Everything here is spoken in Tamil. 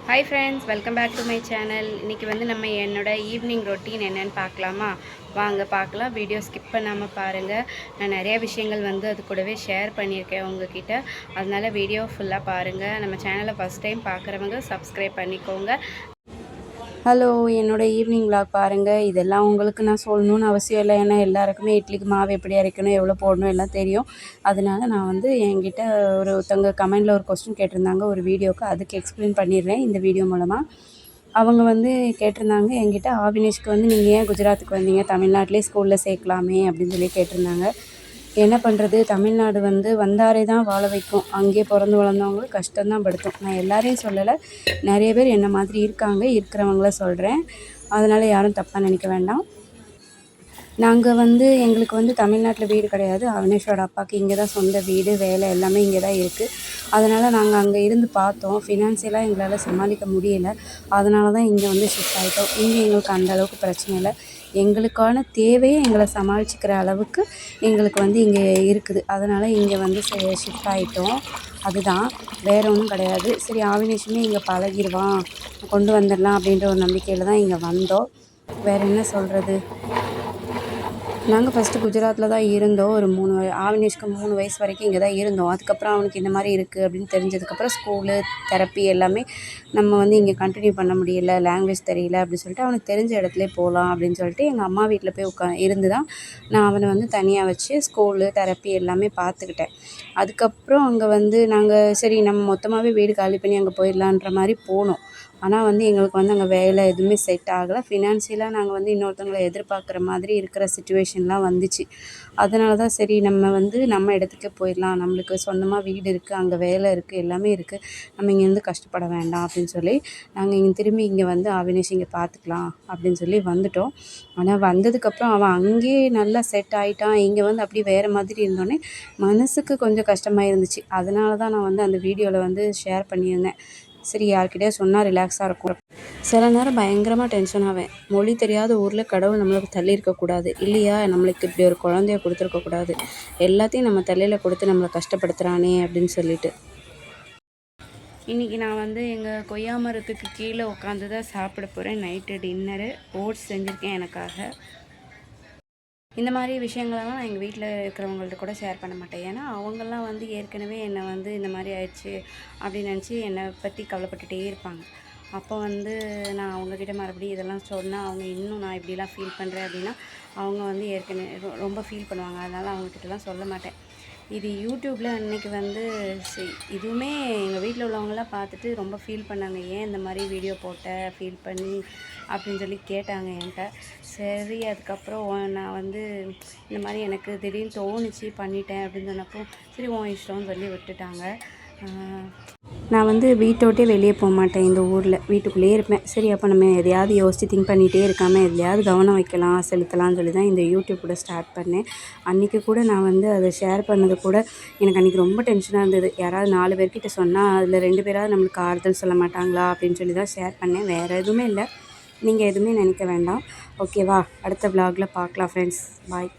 Hi friends, welcome back to my channel. இன்றைக்கி வந்து நம்ம என்னோடய ஈவினிங் ரொட்டீன் என்னென்னு பார்க்கலாமா? வாங்க பார்க்கலாம். வீடியோ ஸ்கிப் பண்ணாமல் பாருங்கள். நான் நிறையா விஷயங்கள் வந்து அது கூடவே ஷேர் பண்ணியிருக்கேன் உங்ககிட்ட. அதனால் வீடியோ ஃபுல்லாக பாருங்கள். நம்ம சேனலை ஃபஸ்ட் டைம் பார்க்குறவங்க சப்ஸ்கிரைப் பண்ணிக்கோங்க. ஹலோ, என்னோடய ஈவினிங் விலாக் பாருங்கள். இதெல்லாம் உங்களுக்கு நான் சொல்லணுன்னு அவசியம் இல்லை. ஏன்னா எல்லாருக்குமே இட்லிக்கு மாவு எப்படி அரைக்கணும், எவ்வளோ போடணும் எல்லாம் தெரியும். அதனால நான் வந்து என்கிட்ட ஒருத்தவங்க கமெண்டில் ஒரு கொஸ்டின் கேட்டிருந்தாங்க ஒரு வீடியோவுக்கு. அதுக்கு எக்ஸ்பிளைன் பண்ணிடுறேன் இந்த வீடியோ மூலமாக. அவங்க வந்து கேட்டிருந்தாங்க என்கிட்ட, ஆவினேஷ்க்கு வந்து நீங்கள் ஏன் குஜராத்துக்கு வந்தீங்க, தமிழ்நாட்டிலே ஸ்கூலில் சேர்க்கலாமே அப்படின்னு சொல்லி கேட்டிருந்தாங்க. என்ன பண்ணுறது, தமிழ்நாடு வந்து வந்தாரே தான் வாழ வைக்கும். அங்கேயே பிறந்து வளர்ந்தவங்களும் கஷ்டம்தான் படுத்தும். நான் எல்லாரையும் சொல்லலை, நிறைய பேர் என்ன மாதிரி இருக்காங்க, இருக்கிறவங்கள சொல்கிறேன். அதனால் யாரும் தப்பாக நினைக்க வேண்டாம். நாங்கள் வந்து எங்களுக்கு வந்து தமிழ்நாட்டில் வீடு கிடையாது. அவினேஷோட அப்பாவுக்கு இங்கே தான் சொந்த வீடு, வேலை எல்லாமே இங்கே தான் இருக்குது. அதனால் நாங்கள் அங்கே இருந்து பார்த்தோம். ஃபினான்சியலாக எங்களால் சமாளிக்க முடியலை. அதனால தான் இங்கே வந்து ஷிஃப்ட் ஆகிட்டோம். இங்கே எங்களுக்கு அந்த அளவுக்கு பிரச்சனை இல்லை. எங்களுக்கான தேவையை எங்களை சமாளிச்சுக்கிற அளவுக்கு எங்களுக்கு வந்து இங்கே இருக்குது. அதனால் இங்கே வந்து ஷிஃப்ட் ஆகிட்டோம். அதுதான், வேறு ஒன்றும் கிடையாது. சரி, ஆவினேஷுமே இங்கே பழகிடுவான், கொண்டு வந்துடலாம் அப்படின்ற ஒரு நம்பிக்கையில் தான் இங்கே வந்தோம். வேறு என்ன சொல்கிறது. நாங்கள் ஃபஸ்ட்டு குஜராத்தில் தான் இருந்தோம். ஒரு ஆவினேஷ்க்கு 3 வயசு வரைக்கும் இங்கே தான் இருந்தோம். அதுக்கப்புறம் அவனுக்கு இந்த மாதிரி இருக்குது அப்படின்னு தெரிஞ்சதுக்கப்புறம் ஸ்கூலு, தெரப்பி எல்லாமே நம்ம வந்து இங்கே கண்டினியூ பண்ண முடியல, லாங்குவேஜ் தெரியல அப்படின்னு சொல்லிட்டு அவனுக்கு தெரிஞ்ச இடத்துலே போகலாம் அப்படின்னு சொல்லிட்டு எங்கள் அம்மா வீட்டில் போய் இருந்து தான் நான் அவனை வந்து தனியாக வச்சு ஸ்கூலு, தெரப்பி எல்லாமே பார்த்துக்கிட்டேன். அதுக்கப்புறம் அங்கே வந்து நாங்கள் சரி நம்ம மொத்தமாகவே வீடு காலி பண்ணி அங்கே போயிடலான்ற மாதிரி போனோம். ஆனால் வந்து எங்களுக்கு வந்து அங்கே வேலை எதுவுமே செட் ஆகலை. ஃபினான்ஷியலாக நாங்கள் வந்து இன்னொருத்தவங்களை எதிர்பார்க்குற மாதிரி இருக்கிற சிச்சுவேஷன்லாம் வந்துச்சு. அதனால தான் சரி நம்ம வந்து நம்ம இடத்துக்கே போயிடலாம், நம்மளுக்கு சொந்தமாக வீடு இருக்குது, அங்கே வேலை இருக்குது, எல்லாமே இருக்குது, நம்ம இங்கேருந்து கஷ்டப்பட வேண்டாம் அப்படின்னு சொல்லி நாங்கள் திரும்பி இங்கே வந்து அவினேஷ் இங்கே பார்த்துக்கலாம் அப்படின்னு சொல்லி வந்துட்டோம். ஆனால் வந்ததுக்கப்புறம் அவன் அங்கேயே நல்லா செட் ஆகிட்டான். இங்கே வந்து அப்படியே வேறு மாதிரி இருந்தோடனே மனதுக்கு கொஞ்சம் கஷ்டமாக இருந்துச்சு. அதனால தான் நான் வந்து அந்த வீடியோவில் வந்து ஷேர் பண்ணியிருந்தேன். சரி, யார்கிட்டயா சொன்னால் ரிலாக்ஸாக இருக்கும். சில நேரம் பயங்கரமாக டென்ஷன் ஆவேன். மொழி தெரியாத ஊரில் கடவுள் நம்மளுக்கு தள்ளி இருக்கக்கூடாது இல்லையா, நம்மளுக்கு இப்படி ஒரு குழந்தைய கொடுத்துருக்கக்கூடாது, எல்லாத்தையும் நம்ம தலையில் கொடுத்து நம்மளை கஷ்டப்படுத்துகிறானே அப்படின்னு சொல்லிட்டு. இன்றைக்கி நான் வந்து எங்கள் கொய்யா மரத்துக்கு கீழே உட்காந்து தான் சாப்பிட போகிறேன். நைட்டு டின்னரு ஓட்ஸ் செஞ்சுருக்கேன் எனக்காக. இந்த மாதிரி விஷயங்களெல்லாம் நான் எங்கள் வீட்டில் இருக்கிறவங்கள்ட்ட கூட ஷேர் பண்ண மாட்டேன். ஏன்னா அவங்கெல்லாம் வந்து ஏற்கனவே என்னை வந்து இந்த மாதிரி ஆயிடுச்சு அப்படின்னு நினச்சி என்னை பற்றி கவலைப்பட்டுகிட்டே இருப்பாங்க. அப்போ வந்து நான் அவங்கக்கிட்ட மறுபடியும் இதெல்லாம் சொன்னால் அவங்க இன்னும் நான் இப்படிலாம் ஃபீல் பண்ணுறேன் அப்படின்னா அவங்க வந்து ஏற்கனவே ரொம்ப ஃபீல் பண்ணுவாங்க. அதனால் அவங்கக்கிட்டலாம் சொல்ல மாட்டேன். இது யூடியூப்பில் அன்றைக்கி வந்து இதுவுமே எங்கள் வீட்டில் உள்ளவங்களாம் பார்த்துட்டு ரொம்ப ஃபீல் பண்ணாங்க. ஏன் இந்த மாதிரி வீடியோ போட்ட, ஃபீல் பண்ணி அப்படின்னு சொல்லி கேட்டாங்க என்கிட்ட. சரி, அதுக்கப்புறம் நான் வந்து இந்த மாதிரி எனக்கு திடீர்னு தோணுச்சு பண்ணிட்டேன் அப்படின்னு சொன்னப்போ சரி உன் இஷ்டம்னு சொல்லி விட்டுட்டாங்க. நான் வந்து வீட்டை விட்டே வெளியே போக மாட்டேன். இந்த ஊரில் வீட்டுக்குள்ளேயே இருப்பேன். சரி, அப்போ நம்ம எதையாவது யோசித்து திங்க் பண்ணிகிட்டே இருக்காமல் எதையாவது கவனம் வைக்கலாம், செலுத்தலாம்னு சொல்லி தான் இந்த யூடியூப் கூட ஸ்டார்ட் பண்ணேன். அன்றைக்கி கூட நான் வந்து அதை ஷேர் பண்ணது கூட எனக்கு அன்றைக்கி ரொம்ப டென்ஷனாக இருந்தது. யாராவது 4 பேர்கிட்ட சொன்னால் அதில் 2 பேராவது நம்மளுக்கு ஆறுதல் சொல்ல மாட்டாங்களா அப்படின்னு சொல்லி தான் ஷேர் பண்ணேன். வேறு எதுவுமே இல்லை. நீங்கள் எதுவுமே நினைக்க வேண்டாம். ஓகேவா? அடுத்த விலாகில் பார்க்கலாம் ஃப்ரெண்ட்ஸ். பாய்.